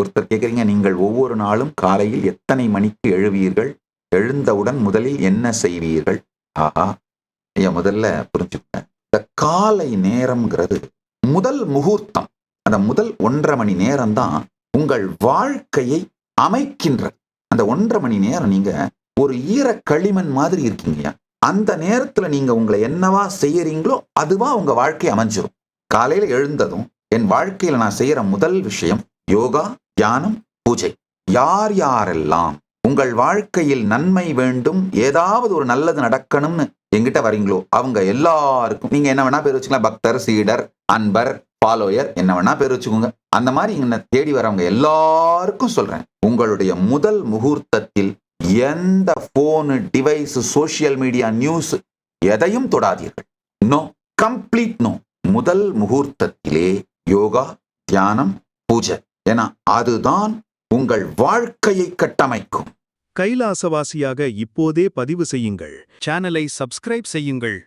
ஒருத்தர் கேட்குறீங்க, நீங்கள் ஒவ்வொரு நாளும் காலையில் எத்தனை மணிக்கு எழுவீர்கள்? எழுந்தவுடன் முதலில் என்ன செய்வீர்கள்? ஆஹா, ஐயா முதல்ல புரிஞ்சுக்கங்க. இந்த காலை நேரம்ங்கிறது முதல் முகூர்த்தம். அந்த முதல் 1.5 மணி நேரம் தான் உங்கள் வாழ்க்கையை அமைக்கின்ற. அந்த 1.5 மணி நேரம் நீங்க ஒரு ஈர களிமண் மாதிரி இருக்கீங்க. அந்த நேரத்துல நீங்க உங்களை என்னவா செய்யறீங்களோ அதுவா உங்க வாழ்க்கை அமைஞ்சிரும். காலையில எழுந்ததும் என் வாழ்க்கையில நான் செய்யற முதல் விஷயம் யோகா, தியானம், பூஜை. யார் யாரெல்லாம் உங்கள் வாழ்க்கையில் நன்மை வேண்டும், ஏதாவது ஒரு நல்லது நடக்கணும்னு எங்கிட்ட வரீங்களோ அவங்க எல்லாருக்கும், நீங்க என்ன வேணா பேர் வச்சுக்கலாம், பக்தர், சீடர், அன்பர், ஃபாலோயர், என்ன வேணா பேர் வச்சுக்கோங்க. அந்த மாதிரி என்ன தேடி வரவங்க எல்லாருக்கும் சொல்றேன், உங்களுடைய முதல் முகூர்த்தத்தில் எந்த போனு, டிவைஸ், சோசியல் மீடியா, நியூஸ் எதையும் தொடாதீர்கள். No, complete no. முதல் முகூர்த்தத்திலே யோகா, தியானம், பூஜை. ஏன்னா அதுதான் உங்கள் வாழ்க்கையை கட்டமைக்கும். கைலாசவாசியாக இப்போதே பதிவு செய்யுங்கள். சேனலை சப்ஸ்கிரைப் செய்யுங்கள்.